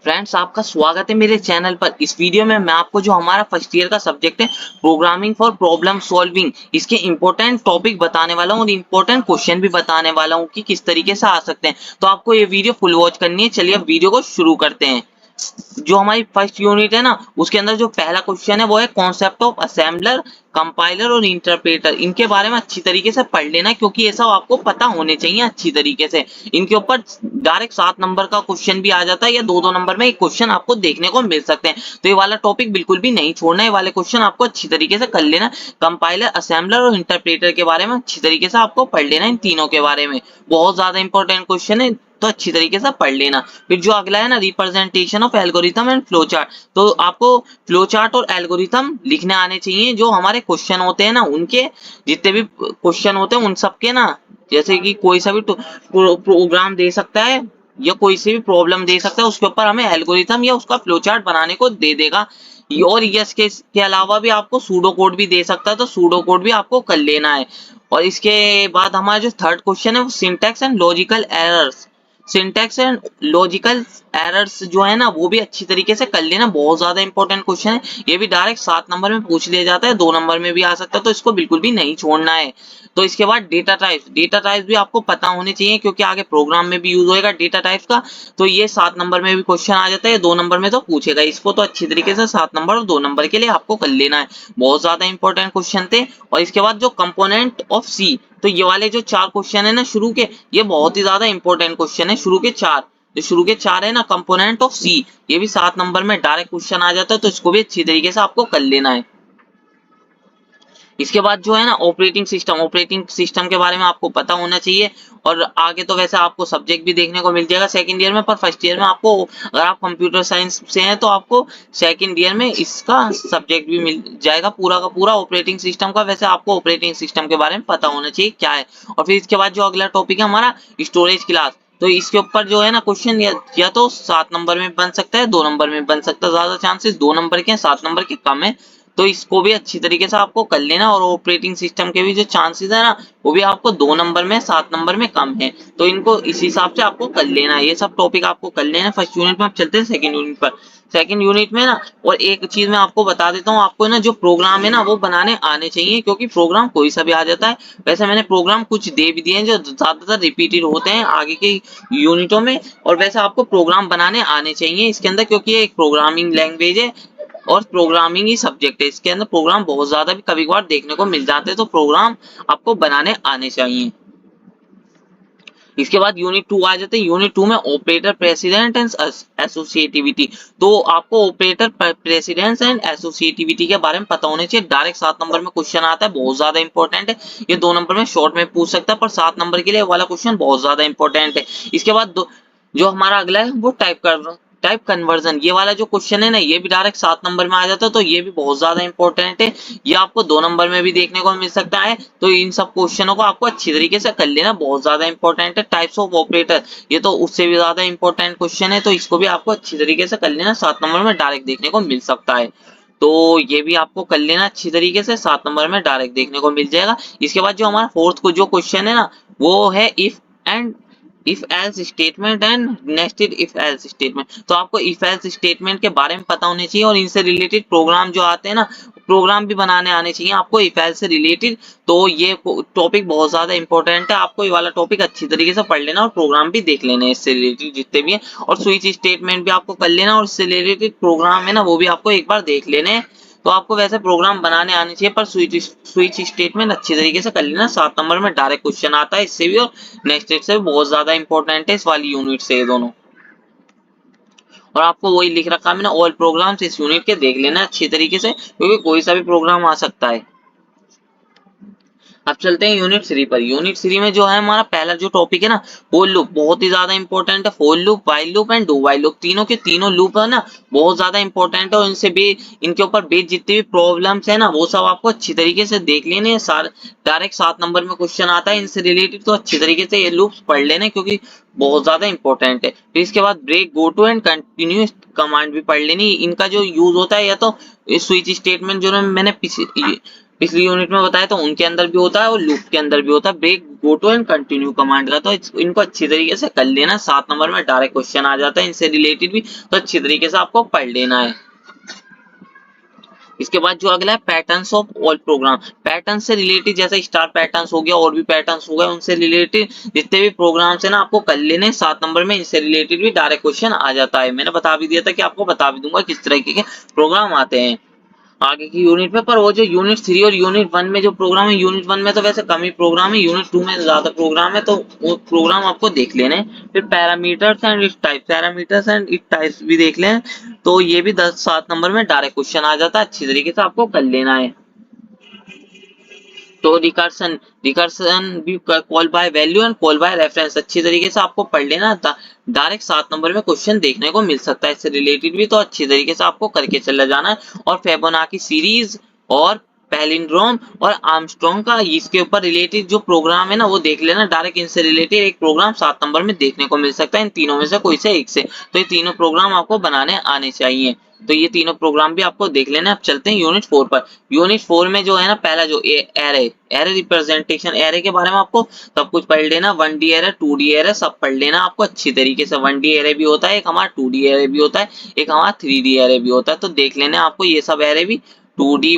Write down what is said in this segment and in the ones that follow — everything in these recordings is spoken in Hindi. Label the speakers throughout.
Speaker 1: फ्रेंड्स, आपका स्वागत है मेरे चैनल पर। इस वीडियो में मैं आपको जो हमारा फर्स्ट ईयर का सब्जेक्ट है प्रोग्रामिंग फॉर प्रॉब्लम सॉल्विंग, इसके इंपॉर्टेंट टॉपिक बताने वाला हूँ और इंपॉर्टेंट क्वेश्चन भी बताने वाला हूँ कि किस तरीके से आ सकते हैं। तो आपको ये वीडियो फुल वॉच करनी है। चलिए अब वीडियो को शुरू करते हैं। जो हमारी फर्स्ट यूनिट है ना, उसके अंदर जो पहला क्वेश्चन है वो है कॉन्सेप्ट ऑफ असेंबलर, कंपाइलर और इंटरप्रेटर। इनके बारे में अच्छी तरीके से पढ़ लेना, क्योंकि ये सब आपको पता होने चाहिए अच्छी तरीके से। इनके ऊपर डायरेक्ट 7 नंबर का क्वेश्चन भी आ जाता है या 2-2 नंबर में एक क्वेश्चन आपको देखने को मिल सकते हैं। तो ये वाला टॉपिक बिल्कुल भी नहीं छोड़ना है, ये वाले क्वेश्चन आपको अच्छी तरीके से कर लेना। कंपाइलर, असेंबलर और इंटरप्रेटर के बारे में अच्छी तरीके से आपको पढ़ लेना। इन तीनों के बारे में बहुत ज्यादा इंपॉर्टेंट क्वेश्चन है, तो अच्छी तरीके से पढ़ लेना। फिर जो अगला है ना, representation of algorithm and flow chart. तो आपको फ्लो चार्ट और एल्गोरिथम लिखने आने चाहिए। जो हमारे क्वेश्चन होते हैं ना, उनके जितने भी क्वेश्चन होते हैं उन सबके ना, जैसे कि कोई सा भी प्रोग्राम दे सकता है या कोई सी भी प्रॉब्लम दे सकता है, उसके ऊपर हमें एल्गोरिथम या उसका फ्लो चार्ट बनाने को दे देगा। और यस के अलावा भी आपको सूडो कोड भी दे सकता है, तो सूडो कोड भी आपको कर लेना है। और इसके बाद हमारा जो थर्ड क्वेश्चन है वो syntax and logical errors. Syntax and logical errors जो है ना, वो भी अच्छी तरीके से कर लेना। बहुत ज्यादा इंपॉर्टेंट क्वेश्चन है, ये भी डायरेक्ट 7 नंबर में पूछ लिया जाता है, 2 नंबर में भी आ सकता है, तो इसको बिल्कुल भी नहीं छोड़ना है। तो इसके बाद डेटा टाइप्स। डेटा टाइप्स भी आपको पता होने चाहिए, क्योंकि आगे प्रोग्राम में भी यूज होएगा डेटा टाइप्स का। तो ये 7 नंबर में भी क्वेश्चन आ जाता है, 2 नंबर में तो पूछेगा। इसको तो अच्छी तरीके से 7 नंबर और 2 नंबर के लिए आपको कर लेना है। बहुत ज्यादा इंपॉर्टेंट क्वेश्चन थे। और इसके बाद जो कंपोनेंट ऑफ सी, तो ये वाले जो 4 क्वेश्चन है ना शुरू के, ये बहुत ही ज्यादा इंपॉर्टेंट क्वेश्चन है। शुरू के 4, जो शुरू के 4 है ना, कंपोनेंट ऑफ सी, ये भी 7 नंबर में डायरेक्ट क्वेश्चन आ जाता है, तो इसको भी अच्छी तरीके से आपको कर लेना है। इसके बाद जो है ना, ऑपरेटिंग सिस्टम के बारे में आपको पता होना चाहिए। और आगे तो वैसे आपको सब्जेक्ट भी देखने को मिल जाएगा सेकंड ईयर में, पर फर्स्ट ईयर में आपको, अगर आप कंप्यूटर साइंस से हैं तो आपको सेकंड ईयर में इसका सब्जेक्ट भी मिल जाएगा पूरा का पूरा ऑपरेटिंग सिस्टम का। वैसे आपको ऑपरेटिंग सिस्टम के बारे में पता होना चाहिए क्या है। और फिर इसके बाद जो अगला टॉपिक है हमारा, स्टोरेज क्लास। तो इसके ऊपर जो है ना क्वेश्चन या तो 7 नंबर में बन सकता है, 2 नंबर में बन सकता है। ज्यादा चांसेस 2 नंबर के हैं, 7 नंबर के कम है। तो इसको भी अच्छी तरीके से आपको कर लेना। और ऑपरेटिंग सिस्टम के भी जो चांसेस है ना, वो भी आपको 2 नंबर में, 7 नंबर में कम है। तो इनको इस हिसाब से आपको कर लेना है। ये सब टॉपिक आपको कर लेना है फर्स्ट यूनिट में। आप चलते हैं सेकंड यूनिट पर। सेकंड यूनिट में ना, और एक चीज मैं आपको बता देता हूँ, आपको ना जो प्रोग्राम है ना वो बनाने आने चाहिए, क्योंकि प्रोग्राम कोई सा भी आ जाता है। वैसे मैंने प्रोग्राम कुछ दे भी दिए हैं जो ज्यादातर रिपीटेड होते हैं आगे के यूनिटों में। और वैसे आपको प्रोग्राम बनाने आने चाहिए इसके अंदर, क्योंकि ये एक प्रोग्रामिंग लैंग्वेज है और प्रोग्रामिंग ही सब्जेक्ट है। इसके अंदर प्रोग्राम बहुत ज्यादा भी कभी कभार देखने को मिल जाते हैं, तो प्रोग्राम आपको बनाने आने चाहिए। इसके बाद यूनिट 2 आ जाते हैं। यूनिट 2 में ऑपरेटर प्रेसिडेंट एंड एसोसिएटिविटी। तो आपको ऑपरेटर प्रेसिडेंस एंड एसोसिएटिविटी के बारे में पता होने चाहिए। डायरेक्ट 7 नंबर में क्वेश्चन आता है, बहुत ज्यादा इंपॉर्टेंट है। ये 2 नंबर में शॉर्ट में पूछ सकता है, पर 7 नंबर के लिए वाला क्वेश्चन बहुत ज्यादा इंपॉर्टेंट है। इसके बाद जो हमारा अगला है वो टाइप कन्वर्जन। ये वाला जो क्वेश्चन है ना, ये भी डायरेक्ट 7 नंबर में आ जाता है, तो ये भी बहुत ज्यादा इंपॉर्टेंट है। ये आपको 2 नंबर में भी देखने को मिल सकता है। तो इन सब क्वेश्चनों को आपको अच्छी तरीके से कर लेना, बहुत ज्यादा इंपॉर्टेंट है। टाइप्स ऑफ ऑपरेटर, ये तो उससे भी ज्यादा इंपॉर्टेंट क्वेश्चन है, तो इसको भी आपको अच्छी तरीके से कर लेना। 7 नंबर में डायरेक्ट देखने को मिल सकता है, तो ये भी आपको कर लेना अच्छी तरीके से। 7 नंबर में डायरेक्ट देखने को मिल जाएगा। इसके बाद जो हमारा फोर्थ को जो क्वेश्चन है ना, वो है if else statement and nested if else statement. तो आपको इफ एल्स स्टेटमेंट के बारे में पता होने चाहिए, और इनसे रिलेटेड प्रोग्राम जो आते हैं ना, प्रोग्राम भी बनाने आने चाहिए आपको इफ एल्स से रिलेटेड। तो ये टॉपिक बहुत ज्यादा इंपॉर्टेंट है, आपको ये वाला टॉपिक अच्छी तरीके से पढ़ लेना और प्रोग्राम भी देख लेना है इससे रिलेटेड जितने भी है। और स्विच स्टेटमेंट भी आपको कर लेना, और इससे रिलेटेड प्रोग्राम है ना, वो भी आपको एक बार देख लेने हैं। तो आपको वैसे प्रोग्राम बनाने आने चाहिए, पर स्विच स्टेटमेंट अच्छी तरीके से कर लेना। 7 नंबर में डायरेक्ट क्वेश्चन आता है इससे भी, और नेक्स्ट से भी बहुत ज्यादा इंपॉर्टेंट है इस वाली यूनिट से ये दोनों। और आपको वही लिख रखा है मैंने, ऑल प्रोग्राम्स इस यूनिट के देख लेना अच्छी तरीके से, क्योंकि कोई सा भी प्रोग्राम आ सकता है। अब चलते हैं यूनिट 3 पर। यूनिट 3 में जो है हमारा पहला जो टॉपिक है ना, फॉर लूप, बहुत ही ज्यादा इंपॉर्टेंट है। For loop, while loop and do while loop, तीनों के तीनों लूप है ना, बहुत ज्यादा इंपॉर्टेंट है। और इनके ऊपर बेस्ड जितनी भी प्रॉब्लम्स है ना, वो सब आपको अच्छी तरीके से देख लेने हैं। डायरेक्ट 7 नंबर में क्वेश्चन आता है इनसे रिलेटेड, तो अच्छी तरीके से ये लूप्स पढ़ लेने, क्योंकि बहुत ज्यादा इंपॉर्टेंट है। फिर इसके बाद break, go to and continues command भी पढ़ लेनी। इनका जो यूज होता है, या तो स्विच स्टेटमेंट जो मैंने पिछली यूनिट में बताया तो उनके अंदर भी होता है और लूप के अंदर भी होता है break, go to and continue command का। तो इनको अच्छी तरीके से कर लेना। 7 नंबर में डायरेक्ट क्वेश्चन आ जाता है इनसे रिलेटेड भी, तो अच्छी तरीके से आपको पढ़ लेना है। इसके बाद जो अगला है patterns of all programme. Pattern से रिलेटेड जैसे स्टार पैटर्न्स हो गया और भी पैटर्न्स हो गए, उनसे रिलेटेड जितने भी प्रोग्राम्स है ना आपको कर लेने। 7 नंबर में इनसे रिलेटेड भी डायरेक्ट क्वेश्चन आ जाता है। मैंने बता भी दिया था कि आपको बता भी दूंगा किस तरीके के प्रोग्राम आते हैं आगे की यूनिट में। पर वो जो यूनिट 3 और यूनिट 1 में जो प्रोग्राम है, यूनिट 1 में तो वैसे कम ही प्रोग्राम है, यूनिट 2 में ज्यादा प्रोग्राम है, तो वो प्रोग्राम आपको देख लेने। फिर parameters and it types, parameters and it types भी देख लें, तो ये भी 7 नंबर में डायरेक्ट क्वेश्चन आ जाता है, अच्छी तरीके से आपको कर लेना है। तो रिकर्सन, रिकर्सन भी call by value and call by reference अच्छी तरीके से आपको पढ़ लेना था। डायरेक्ट 7 नंबर में क्वेश्चन देखने को मिल सकता है इससे रिलेटेड भी, तो अच्छी तरीके से आपको करके चला जाना है। और फेबोनाची सीरीज और पैलिंड्रोम और आर्मस्ट्रॉन्ग का इसके ऊपर रिलेटेड जो प्रोग्राम है ना वो देख लेना। डायरेक्ट इनसे रिलेटेड एक प्रोग्राम 7 नंबर में देखने को मिल सकता है इन तीनों में से कोई से एक से। तो ये तीनों प्रोग्राम आपको बनाने आने चाहिए। तो ये तीनों प्रोग्राम भी आपको देख लेना। अब चलते हैं यूनिट 4 पर। यूनिट 4 में जो है ना पहला जो एरे, एरे रिप्रेजेंटेशन, एरे के बारे में आपको सब कुछ पढ़ लेना। 1D एरे, 2D एरे सब पढ़ लेना आपको अच्छी तरीके से। 1D एरे भी होता है एक, हमारा 2D एरे भी होता है एक, हमारा 3D एरे भी होता है। तो देख लेना आपको ये सब एरे भी, 2D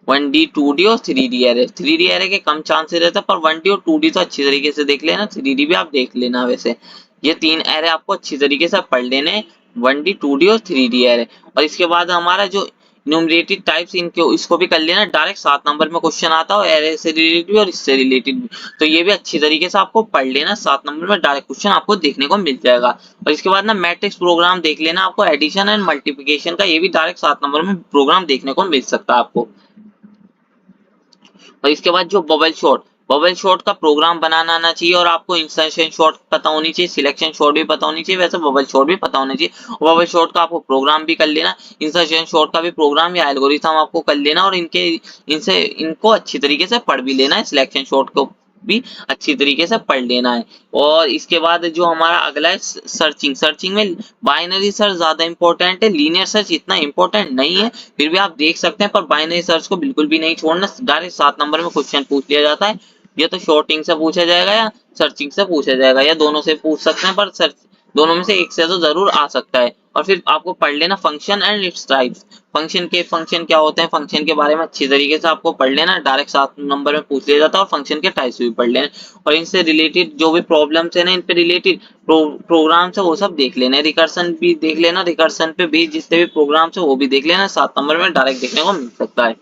Speaker 1: 1D 2D और 3D एरे। 3D एरे के कम चांसेस रहते हैं, पर 1D और 2D तो अच्छी तरीके से देख लेना। 3D भी आप देख लेना। वैसे ये तीन एरे आपको अच्छी तरीके से पढ़ लेने, 1D 2D और 3D एरे। और इसके बाद हमारा जो न्यूमरेटेड टाइप्स, इनके इसको भी कर लेना। डायरेक्ट 7 नंबर में क्वेश्चन आता है एरे से रिलेटेड भी और इससे रिलेटेड भी, तो ये भी अच्छी तरीके से आपको पढ़ लेना। 7 नंबर में डायरेक्ट क्वेश्चन आपको देखने को मिल जाएगा। और इसके बाद ना मैट्रिक्स प्रोग्राम देख लेना आपको, एडिशन एंड मल्टीप्लिकेशन का, ये भी डायरेक्ट 7 नंबर में प्रोग्राम देखने को मिल सकता है आपको। और इसके बाद जो बबल शॉट, बबल शॉट का प्रोग्राम बनाना आना चाहिए और आपको इंसर्शन शॉट पता होनी चाहिए, सिलेक्शन शॉट भी पता होनी चाहिए, वैसे बबल शॉट भी पता होना चाहिए। बबल शॉट का आपको प्रोग्राम भी कर लेना, इंसर्शन शॉट का भी प्रोग्राम या एल्गोरिथम आपको कर लेना और इनसे इनको अच्छी तरीके से पढ़ भी लेना है। सिलेक्शन शॉट को भी अच्छी तरीके से पढ़ लेना है। और इसके बाद जो हमारा अगला है सर्चिंग, सर्चिंग में बाइनरी सर्च ज्यादा इंपॉर्टेंट है, लीनियर सर्च इतना इंपॉर्टेंट नहीं है, फिर भी आप देख सकते हैं। पर बाइनरी सर्च को बिल्कुल भी नहीं छोड़ना। डायरेक्ट 7 नंबर में क्वेश्चन पूछ लिया जाता है, या तो शॉर्टिंग से पूछा जाएगा या सर्चिंग से पूछा जाएगा, या दोनों से पूछ सकते हैं, पर सर्च दोनों में से एक से तो जरूर आ सकता है। और फिर आपको पढ़ लेना function and its types, function क्या होते हैं, फंक्शन के बारे में अच्छी तरीके से आपको पढ़ लेना। डायरेक्ट 7 नंबर में पूछ लिया जाता है। और फंक्शन के टाइप्स भी पढ़ लेना और इनसे रिलेटेड जो भी प्रॉब्लम्स है ना, इन पे रिलेटेड प्रोग्राम्स है वो सब देख लेना। रिकर्सन भी देख लेना, रिकर्सन पे भी जितने भी प्रोग्राम्स है वो भी देख लेना। 7 नंबर में डायरेक्ट देखने को मिल सकता है।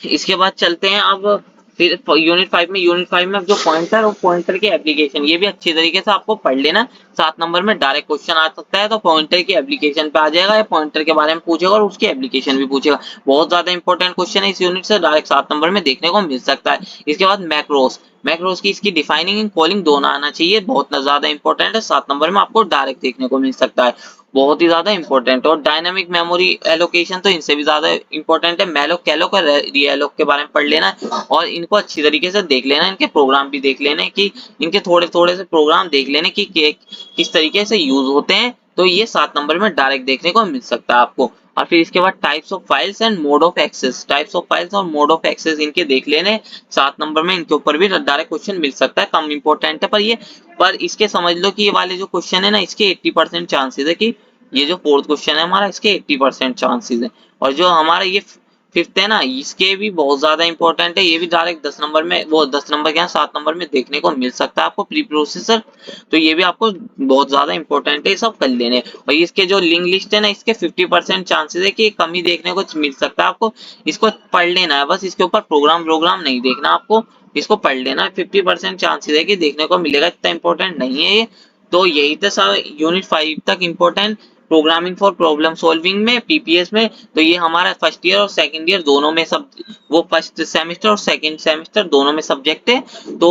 Speaker 1: इसके बाद चलते हैं अब फिर यूनिट 5 में। यूनिट 5 में अब जो पॉइंटर और पॉइंटर की एप्लीकेशन, ये भी अच्छी तरीके से आपको पढ़ लेना। 7 नंबर में डायरेक्ट क्वेश्चन आ सकता है, तो पॉइंटर की एप्लीकेशन पे आ जाएगा या पॉइंटर के बारे में पूछेगा और उसकी एप्लीकेशन भी पूछेगा। बहुत ज्यादा इंपॉर्टेंट क्वेश्चन है इस यूनिट से, डायरेक्ट 7 नंबर में देखने को मिल सकता है। इसके बाद मैक्रोस, मैक्रोस की इसकी डिफाइनिंग एंड कॉलिंग दोनों आना चाहिए, बहुत ज्यादा इंपॉर्टेंट है। 7 नंबर में आपको डायरेक्ट देखने को मिल सकता है, बहुत ही ज्यादा इंपॉर्टेंट। और डायनामिक मेमोरी एलोकेशन तो इनसे भी ज्यादा इंपॉर्टेंट है। मैलोक, कैलोक और रीएलोक के बारे में पढ़ लेना और इनको अच्छी तरीके से देख लेना। इनके प्रोग्राम भी देख लेने कि इनके थोड़े थोड़े से प्रोग्राम देख लेने कि किस तरीके से यूज होते हैं, तो ये 7 नंबर में डायरेक्ट देखने को मिल सकता है आपको। और फिर इसके बाद types of files and mode of access, types of files और मोड ऑफ एक्सेस इनके देख लेने। 7 नंबर में इनके ऊपर भी डायरेक्ट क्वेश्चन मिल सकता है, कम इंपॉर्टेंट है। पर इसके समझ लो कि ये वाले जो क्वेश्चन है ना, इसके 80% चांसेस है कि ये जो फोर्थ क्वेश्चन है हमारा, इसके 80% चांसेस है। और जो हमारा ये फिफ्थ है ना, इसके भी बहुत ज्यादा इंपॉर्टेंट है। ये भी डायरेक्ट 10 नंबर में, वो 10 नंबर के 7 नंबर में देखने को मिल सकता है आपको, प्री प्रोसेसर। तो ये भी आपको बहुत ज्यादा इंपॉर्टेंट है, सब कर लेने। और इसके जो लिंक लिस्ट है ना, इसके 50% चांसेस है कि कम ही देखने को मिल सकता है आपको। इसको पढ़ लेना है बस, इसके ऊपर प्रोग्राम प्रोग्राम नहीं देखना आपको, इसको पढ़ लेना। 50% चांसेस है कि देखने को मिलेगा, इतना इंपॉर्टेंट नहीं है ये। तो यही था सब यूनिट 5 तक important programming for problem solving में, पीपीएस में। तो ये हमारा फर्स्ट ईयर और सेकंड ईयर दोनों में सब, वो फर्स्ट सेमेस्टर और सेकंड सेमेस्टर दोनों में सब्जेक्ट है। तो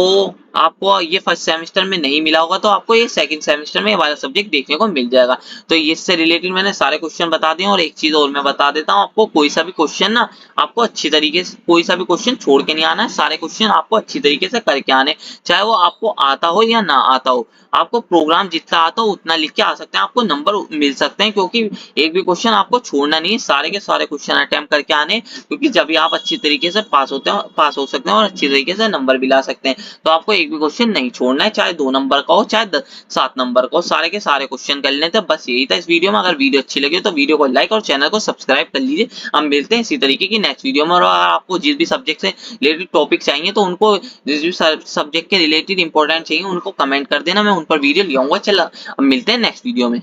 Speaker 1: आपको ये फर्स्ट सेमेस्टर में नहीं मिला होगा तो आपको ये सेकंड सेमेस्टर में ये वाला सब्जेक्ट देखने को मिल जाएगा। तो इससे रिलेटेड मैंने सारे क्वेश्चन बता दिए और एक चीज और मैं बता देता हूँ आपको, कोई सा भी क्वेश्चन ना आपको अच्छी तरीके से, कोई सा भी क्वेश्चन छोड़ के नहीं आना है, सारे क्वेश्चन आपको अच्छी तरीके से करके आने, चाहे वो आपको आता हो या ना आता हो। आपको प्रोग्राम जितना आता हो उतना लिख के आ सकते हैं, आपको नंबर मिल सकते हैं, क्योंकि एक भी क्वेश्चन आपको छोड़ना नहीं है, सारे के सारे क्वेश्चन अटेम्प्ट करके आने, क्योंकि जब भी आप अच्छी तरीके से पास हो सकते हैं और अच्छी तरीके से नंबर भी ला सकते हैं। तो आपको एक भी क्वेश्चन नहीं छोड़ना है, चाहे 2 नंबर का हो चाहे 7 नंबर का हो, सारे के सारे क्वेश्चन कर लेते हैं। बस यही था इस वीडियो में। अगर वीडियो अच्छी लगी तो वीडियो को लाइक और चैनल को सब्सक्राइब कर लीजिए। हम मिलते हैं इसी तरीके की नेक्स्ट वीडियो में। और अगर आपको जिस भी सब्जेक्ट से रिलेटेड टॉपिक चाहिए तो उनको, जिस भी सब्जेक्ट के रिलेटेड इंपॉर्टेंट चाहिए उनको कमेंट कर देना, मैं उन पर वीडियो ले आऊंगा। चलो अब मिलते हैं नेक्स्ट वीडियो में।